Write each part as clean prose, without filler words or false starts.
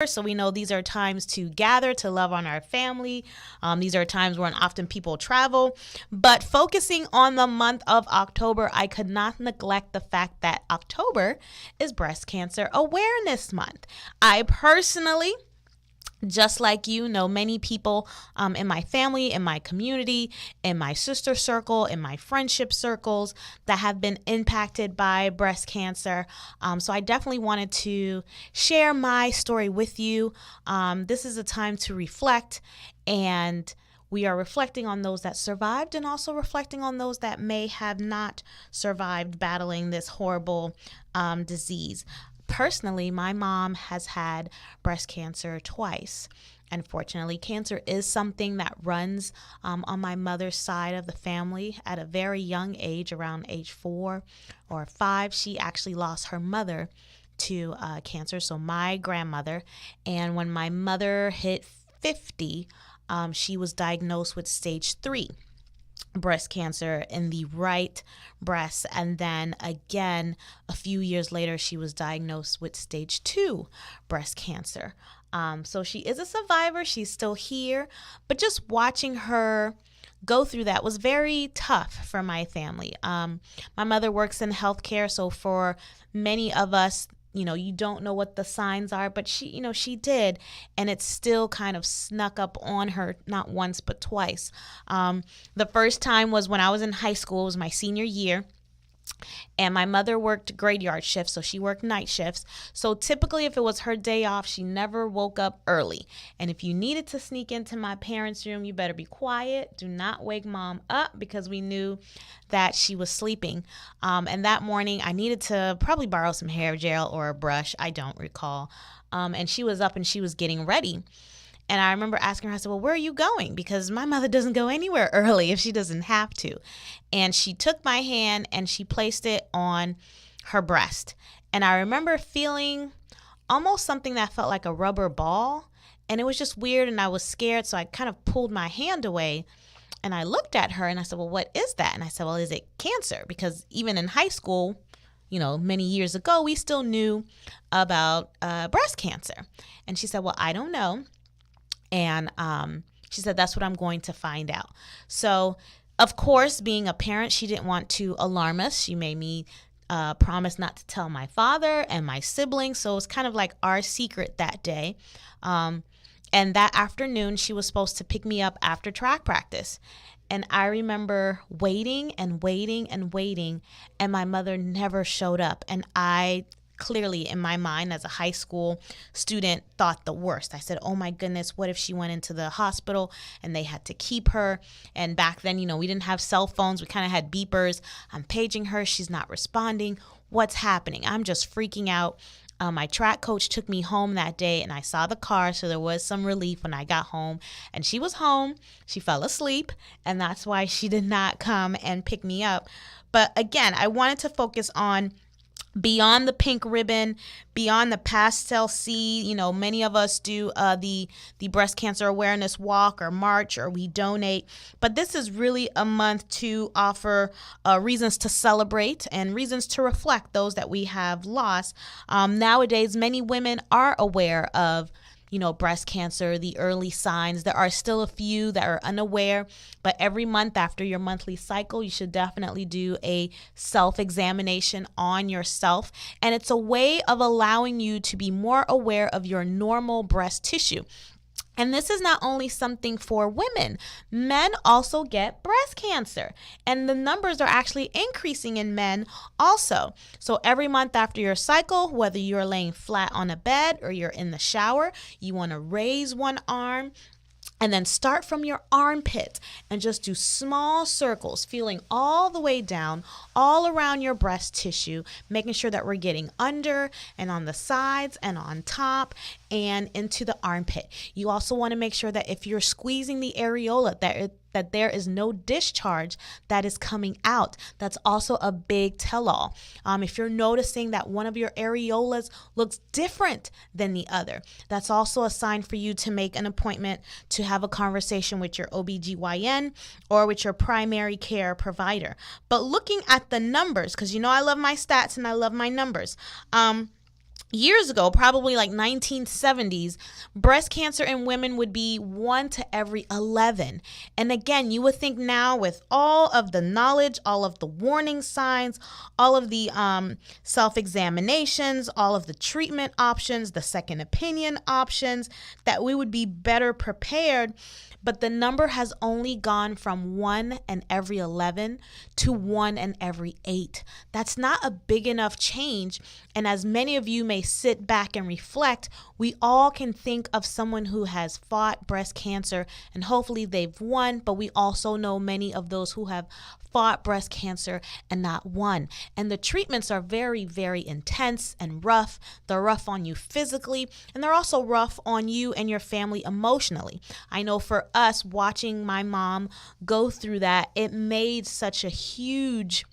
So we know these are times to gather, to love on our family. These are times when often people travel. But focusing on the month of October, I could not neglect the fact that October is Breast Cancer Awareness Month. I personally, just like you, know many people in my family, in my community, in my sister circle, in my friendship circles that have been impacted by breast cancer. So I definitely wanted to share my story with you. This is a time to reflect, and we are reflecting on those that survived and also reflecting on those that may have not survived battling this horrible disease. Personally, my mom has had breast cancer twice. Unfortunately, cancer is something that runs on my mother's side of the family at a very young age, around age 4 or 5. She actually lost her mother to cancer, so my grandmother. And when my mother hit 50, she was diagnosed with stage 3 breast cancer in the right breast, and then again a few years later she was diagnosed with stage 2 breast cancer. So she is a survivor, she's still here, but just watching her go through that was very tough for my family. My mother works in healthcare, so for many of us, you don't know what the signs are, but she did, and it still kind of snuck up on her, not once, but twice. The first time was when I was in high school. It was my senior year. And my mother worked graveyard shifts, so she worked night shifts. So typically, if it was her day off, she never woke up early. And if you needed to sneak into my parents' room, you better be quiet. Do not wake mom up, because we knew that she was sleeping. And that morning, I needed to probably borrow some hair gel or a brush. I don't recall. And she was up and she was getting ready. And I remember asking her, I said, well, where are you going? Because my mother doesn't go anywhere early if she doesn't have to. And she took my hand and she placed it on her breast. And I remember feeling almost something that felt like a rubber ball. And it was just weird, and I was scared. So I kind of pulled my hand away and I looked at her and I said, well, what is that? And I said, well, is it cancer? Because even in high school, many years ago, we still knew about breast cancer. And she said, well, I don't know. And she said, that's what I'm going to find out. So, of course, being a parent, she didn't want to alarm us. She made me promise not to tell my father and my siblings. So it was kind of like our secret that day. And that afternoon, she was supposed to pick me up after track practice. And I remember waiting and waiting and waiting, and my mother never showed up. And I clearly, in my mind, as a high school student, thought the worst. I said, oh my goodness, what if she went into the hospital and they had to keep her? And back then, we didn't have cell phones. We kind of had beepers. I'm paging her. She's not responding. What's happening? I'm just freaking out. My track coach took me home that day, and I saw the car, so there was some relief when I got home. And she was home. She fell asleep, and that's why she did not come and pick me up. But again, I wanted to focus on beyond the pink ribbon, beyond the pastel sea. Many of us do the breast cancer awareness walk or march, or we donate. But this is really a month to offer reasons to celebrate and reasons to reflect those that we have lost. Nowadays, many women are aware of breast cancer, the early signs. There are still a few that are unaware, but every month after your monthly cycle, you should definitely do a self-examination on yourself. And it's a way of allowing you to be more aware of your normal breast tissue. And this is not only something for women. Men also get breast cancer, and the numbers are actually increasing in men also. So every month after your cycle, whether you're laying flat on a bed or you're in the shower, you want to raise one arm and then start from your armpit and just do small circles, feeling all the way down, all around your breast tissue, making sure that we're getting under and on the sides and on top and into the armpit. You also want to make sure that if you're squeezing the areola, that there is no discharge that is coming out. That's also a big tell-all. If you're noticing that one of your areolas looks different than the other, that's also a sign for you to make an appointment to have a conversation with your OBGYN or with your primary care provider. But looking at the numbers, because I love my stats and I love my numbers. years ago, probably like 1970s, breast cancer in women would be 1 to every 11. And again, you would think now with all of the knowledge, all of the warning signs, all of the self-examinations, all of the treatment options, the second opinion options, that we would be better prepared. But the number has only gone from 1 in every 11 to 1 in every 8. That's not a big enough change. And as many of you may sit back and reflect, we all can think of someone who has fought breast cancer and hopefully they've won, but we also know many of those who have fought breast cancer and not won. And the treatments are very, very intense and rough. They're rough on you physically, and they're also rough on you and your family emotionally. I know for us, watching my mom go through that, it made such a huge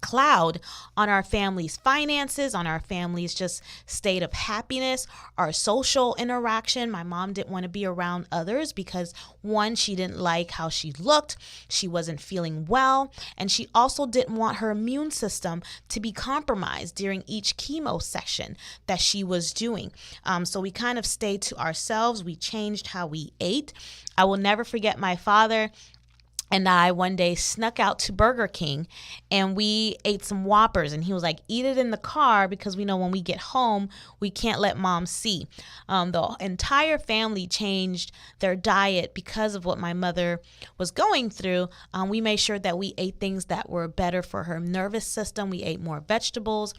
cloud on our family's finances, on our family's just state of happiness, our social interaction. My mom didn't want to be around others because, one, she didn't like how she looked, she wasn't feeling well, and she also didn't want her immune system to be compromised during each chemo session that she was doing. So we kind of stayed to ourselves. We changed how we ate. I will never forget my father and I one day snuck out to Burger King and we ate some Whoppers. And he was like, eat it in the car because we know when we get home, we can't let mom see. The entire family changed their diet because of what my mother was going through. We made sure that we ate things that were better for her nervous system. We ate more vegetables.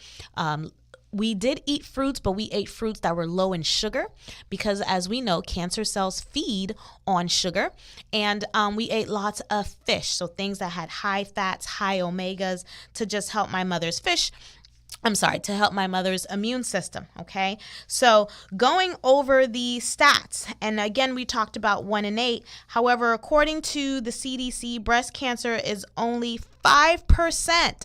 We did eat fruits, but we ate fruits that were low in sugar because, as we know, cancer cells feed on sugar. And we ate lots of fish, so things that had high fats, high omegas to just help my mother's to help my mother's immune system, okay? So going over the stats, and again, we talked about 1 in 8. However, according to the CDC, breast cancer is only 5%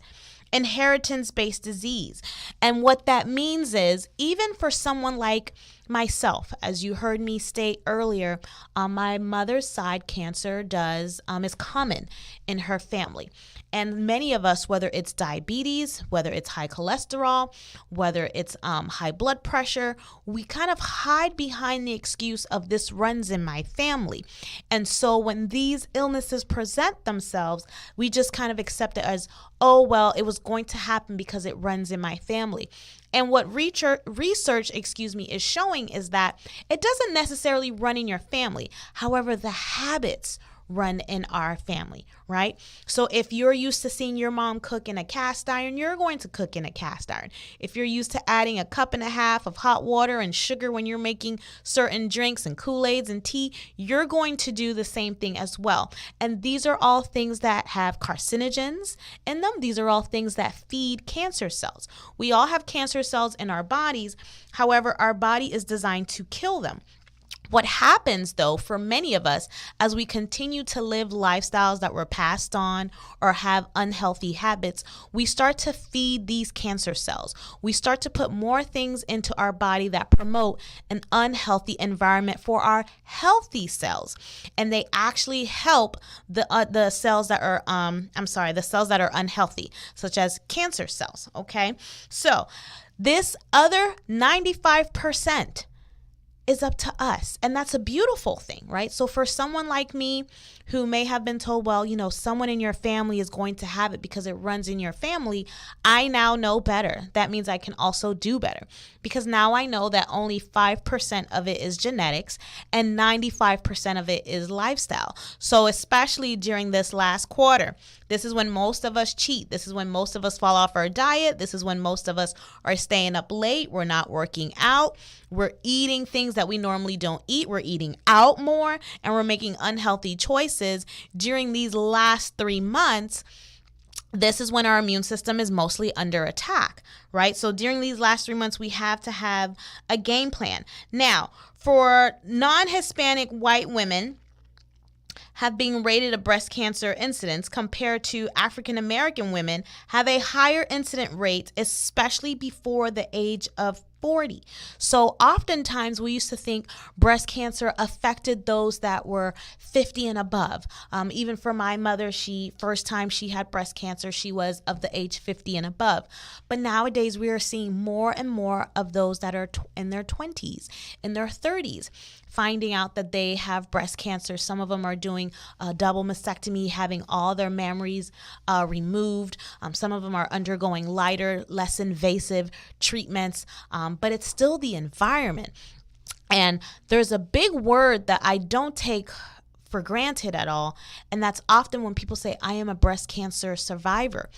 inheritance-based disease. And what that means is, even for someone like myself, as you heard me state earlier, my mother's side cancer is common in her family. And many of us, whether it's diabetes, whether it's high cholesterol, whether it's high blood pressure, we kind of hide behind the excuse of this runs in my family. And so when these illnesses present themselves, we just kind of accept it as, oh, well, it was going to happen because it runs in my family. And what research is showing is that it doesn't necessarily run in your family. However, the habits run in our family, right? So if you're used to seeing your mom cook in a cast iron, you're going to cook in a cast iron. If you're used to adding 1.5 cups of hot water and sugar when you're making certain drinks and Kool-Aids and tea, you're going to do the same thing as well. And these are all things that have carcinogens in them. These are all things that feed cancer cells. We all have cancer cells in our bodies. However, our body is designed to kill them. What happens, though, for many of us, as we continue to live lifestyles that were passed on or have unhealthy habits, we start to feed these cancer cells. We start to put more things into our body that promote an unhealthy environment for our healthy cells. And they actually help the cells that are, the cells that are unhealthy, such as cancer cells, okay? So this other 95%, is up to us. And that's a beautiful thing, right? So for someone like me who may have been told, well, someone in your family is going to have it because it runs in your family, I now know better. That means I can also do better because now I know that only 5% of it is genetics and 95% of it is lifestyle. So especially during this last quarter, this is when most of us cheat. This is when most of us fall off our diet. This is when most of us are staying up late. We're not working out. We're eating things that we normally don't eat. We're eating out more and we're making unhealthy choices during these last 3 months. This is when our immune system is mostly under attack, right? So during these last 3 months, we have to have a game plan. Now, for non-Hispanic white women, have been rated a breast cancer incidence compared to African American women have a higher incident rate, especially before the age of 40. So oftentimes we used to think breast cancer affected those that were 50 and above. Even for my mother, first time she had breast cancer, she was of the age 50 and above. But nowadays we are seeing more and more of those that are in their 20s, in their 30s, finding out that they have breast cancer. Some of them are doing a double mastectomy, having all their mammaries removed. Some of them are undergoing lighter, less invasive treatments, but it's still the environment. And there's a big word that I don't take for granted at all, and that's often when people say, I am a breast cancer survivor.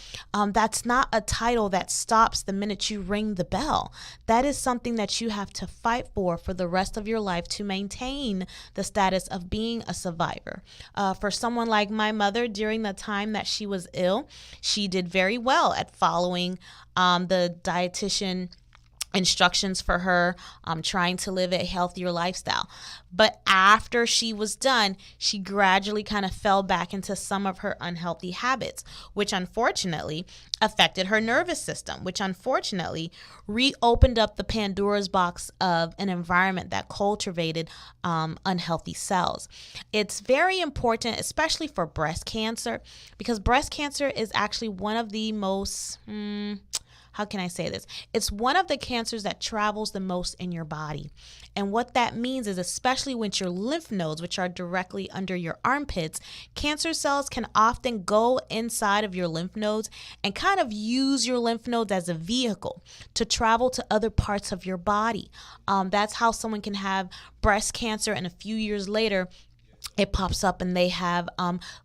That's not a title that stops the minute you ring the bell. That is something that you have to fight for the rest of your life to maintain the status of being a survivor. For someone like my mother, during the time that she was ill, she did very well at following the dietitian instructions for her, trying to live a healthier lifestyle. But after she was done, she gradually kind of fell back into some of her unhealthy habits, which unfortunately affected her nervous system, which unfortunately reopened up the Pandora's box of an environment that cultivated unhealthy cells. It's very important, especially for breast cancer, because breast cancer is actually one of the most how can I say this? It's one of the cancers that travels the most in your body. And what that means is, especially when your lymph nodes, which are directly under your armpits, cancer cells can often go inside of your lymph nodes and kind of use your lymph nodes as a vehicle to travel to other parts of your body. That's how someone can have breast cancer and a few years later it pops up and they have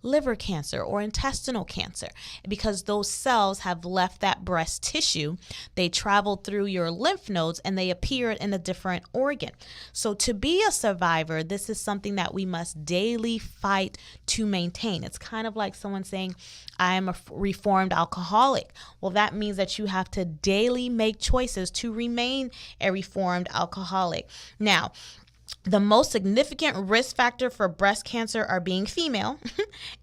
liver cancer or intestinal cancer. Because those cells have left that breast tissue, they travel through your lymph nodes and they appear in a different organ. So to be a survivor, this is something that we must daily fight to maintain. It's kind of like someone saying, I am a reformed alcoholic. Well, that means that you have to daily make choices to remain a reformed alcoholic. Now, the most significant risk factor for breast cancer are being female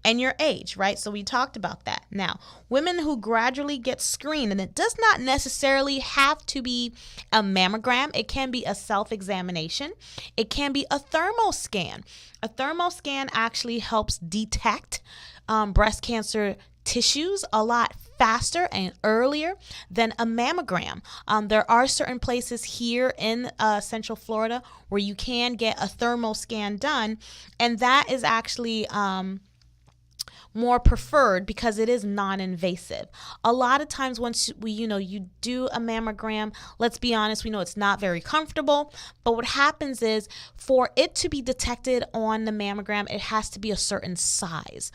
and your age, right? So we talked about that. Now, women who gradually get screened, and it does not necessarily have to be a mammogram. It can be a self-examination. It can be a thermal scan. A thermal scan actually helps detect breast cancer tissues a lot faster and earlier than a mammogram. There are certain places here in Central Florida where you can get a thermal scan done, and that is actually more preferred because it is non-invasive. A lot of times once you do a mammogram, let's be honest, we know it's not very comfortable, but what happens is for it to be detected on the mammogram, it has to be a certain size,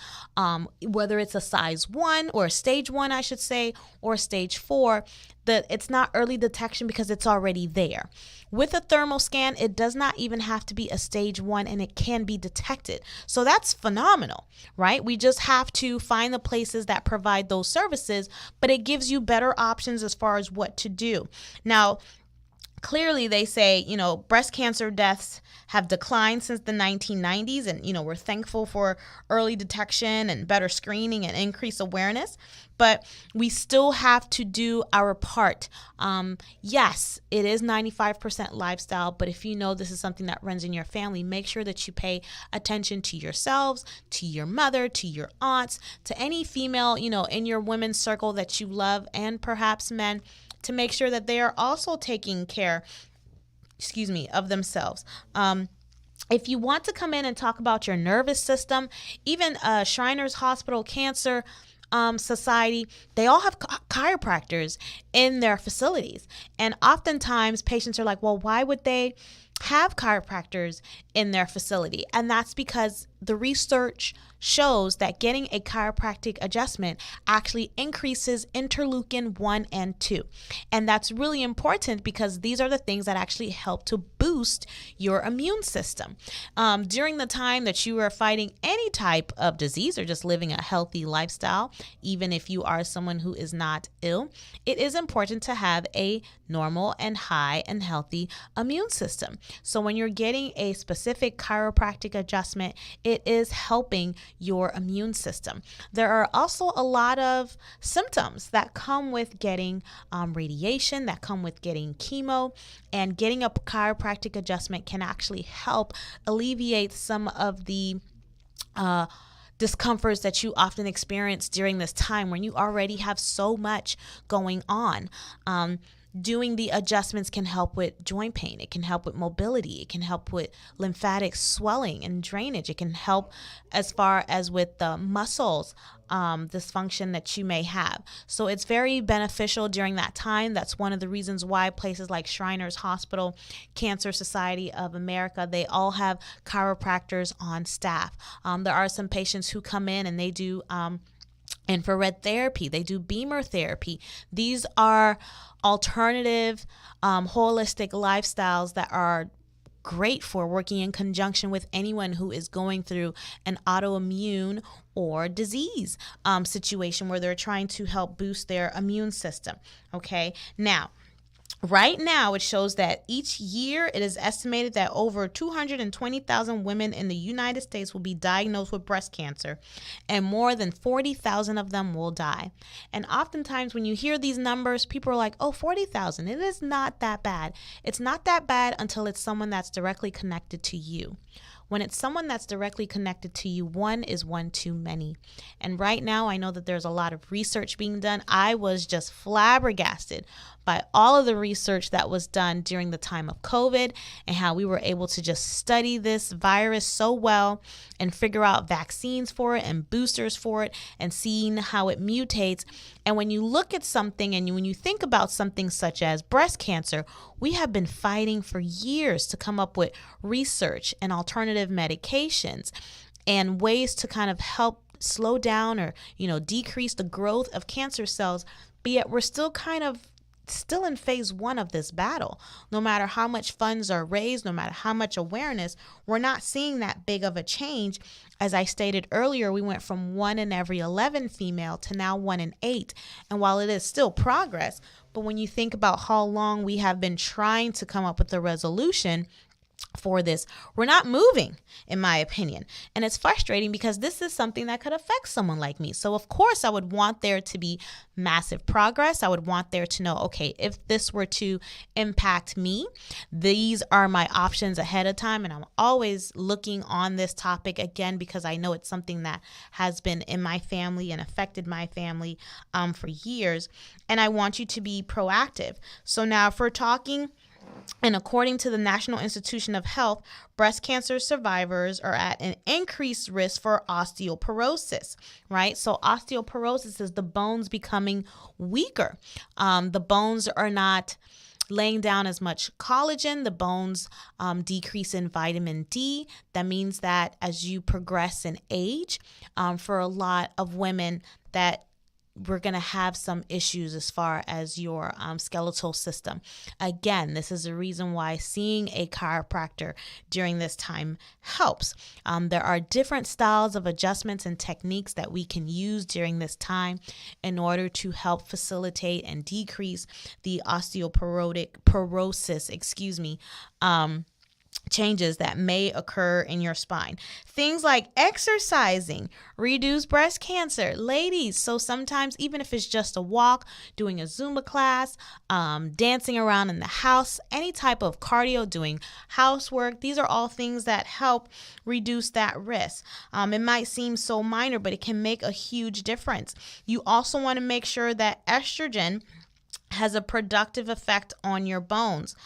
whether it's a size 1 or a stage 1, I should say, or stage 4. It's not early detection because it's already there. With a thermal scan, it does not even have to be a stage 1 and it can be detected. So that's phenomenal, right? We just have to find the places that provide those services, but it gives you better options as far as what to do. Now, clearly they say, breast cancer deaths have declined since the 1990s, and, we're thankful for early detection and better screening and increased awareness, but we still have to do our part. Yes, it is 95% lifestyle, but if you know this is something that runs in your family, make sure that you pay attention to yourselves, to your mother, to your aunts, to any female, in your women's circle that you love, and perhaps men, to make sure that they are also taking care, of themselves. If you want to come in and talk about your nervous system, even Shriners Hospital Cancer Society, they all have chiropractors in their facilities. And oftentimes patients are like, well, why would they have chiropractors in their facility? And that's because the research shows that getting a chiropractic adjustment actually increases interleukin 1 and 2. And that's really important because these are the things that actually help to boost your immune system. During the time that you are fighting any type of disease or just living a healthy lifestyle, even if you are someone who is not ill, it is important to have a normal and high and healthy immune system. So when you're getting a specific chiropractic adjustment, it is helping your immune system. There are also a lot of symptoms that come with getting radiation, that come with getting chemo, and getting a chiropractic adjustment can actually help alleviate some of the discomforts that you often experience during this time when you already have so much going on. Doing the adjustments can help with joint pain. It can help with mobility. It can help with lymphatic swelling and drainage. It can help as far as with the muscles dysfunction that you may have. So it's very beneficial during that time. That's one of the reasons why places like Shriners Hospital, Cancer Society of America, they all have chiropractors on staff. There are some patients who come in and they do infrared therapy. They do beamer therapy. These are alternative, holistic lifestyles that are great for working in conjunction with anyone who is going through an autoimmune or disease situation where they're trying to help boost their immune system. Okay. Now, right now, it shows that each year it is estimated that over 220,000 women in the United States will be diagnosed with breast cancer, and more than 40,000 of them will die. And oftentimes when you hear these numbers, people are like, oh, 40,000. It is not that bad. It's not that bad until it's someone that's directly connected to you. When it's someone that's directly connected to you, one is one too many. And right now, I know that there's a lot of research being done. I was just flabbergasted by all of the research that was done during the time of COVID and how we were able to just study this virus so well and figure out vaccines for it and boosters for it and seeing how it mutates. And when you look at something and when you think about something such as breast cancer, we have been fighting for years to come up with research and alternative medications and ways to kind of help slow down or, decrease the growth of cancer cells. But yet we're still in phase one of this battle. No matter how much funds are raised, no matter how much awareness, we're not seeing that big of a change. As I stated earlier, we went from 1 in every 11 female to now 1 in 8. And while it is still progress, but when you think about how long we have been trying to come up with a resolution for this, we're not moving, in my opinion. And it's frustrating because this is something that could affect someone like me. So of course I would want there to be massive progress. I would want there to know, okay, if this were to impact me, these are my options ahead of time. And I'm always looking on this topic again, because I know it's something that has been in my family and affected my family for years. And I want you to be proactive. So now if we're talking, and according to the National Institution of Health, breast cancer survivors are at an increased risk for osteoporosis, right? So osteoporosis is the bones becoming weaker. The bones are not laying down as much collagen. The bones decrease in vitamin D. That means that as you progress in age, for a lot of women, that we're going to have some issues as far as your skeletal system. Again, this is the reason why seeing a chiropractor during this time helps. There are different styles of adjustments and techniques that we can use during this time in order to help facilitate and decrease the osteoporosis, changes that may occur in your spine. Things like exercising reduce breast cancer. Ladies, so sometimes even if it's just a walk, doing a Zumba class, dancing around in the house, any type of cardio, doing housework, these are all things that help reduce that risk. It might seem so minor, but it can make a huge difference. You also want to make sure that estrogen has a productive effect on your bones.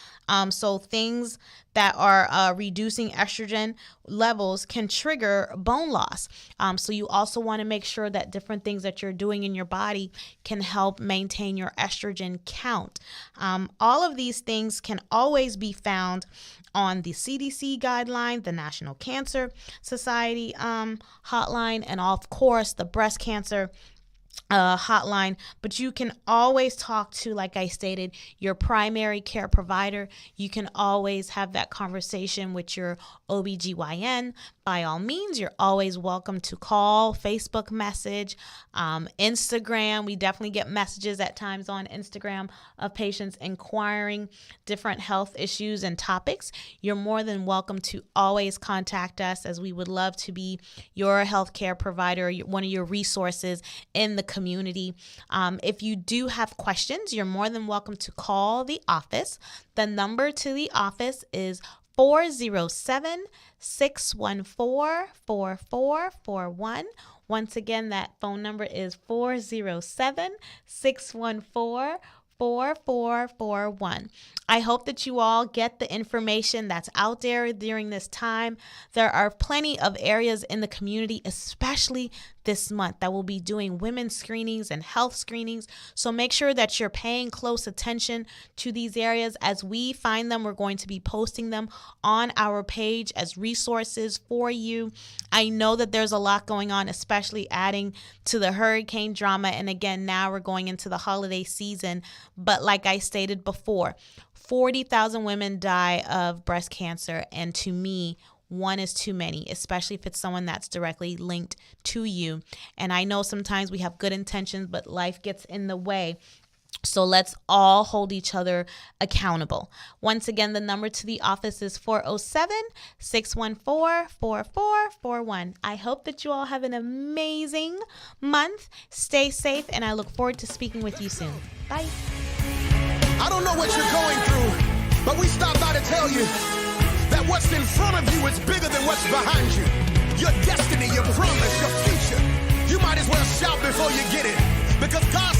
So things that are reducing estrogen levels can trigger bone loss. So you also want to make sure that different things that you're doing in your body can help maintain your estrogen count. All of these things can always be found on the CDC guideline, the National Cancer Society hotline, and of course the breast cancer hotline, but you can always talk to, like I stated, your primary care provider. You can always have that conversation with your OBGYN. By all means, you're always welcome to call, Facebook message, Instagram. We definitely get messages at times on Instagram of patients inquiring different health issues and topics. You're more than welcome to always contact us, as we would love to be your healthcare provider, one of your resources in the community. If you do have questions, you're more than welcome to call the office. The number to the office is 407-614-4441. Once again, that phone number is 407-614-4441. I hope that you all get the information that's out there during this time. There are plenty of areas in the community, especially this month, that will be doing women's screenings and health screenings. So make sure that you're paying close attention to these areas. As we find them, we're going to be posting them on our page as resources for you. I know that there's a lot going on, especially adding to the hurricane drama. And again, now we're going into the holiday season. But like I stated before, 40,000 women die of breast cancer. And to me, one is too many, especially if it's someone that's directly linked to you. And I know sometimes we have good intentions, but life gets in the way. So let's all hold each other accountable. Once again, the number to the office is 407-614-4441. I hope that you all have an amazing month. Stay safe, and I look forward to speaking with you soon. Bye. I don't know what you're going through, but we stopped by to tell you that what's in front of you is bigger than what's behind you. Your destiny, your promise, your future. You might as well shout before you get it, because God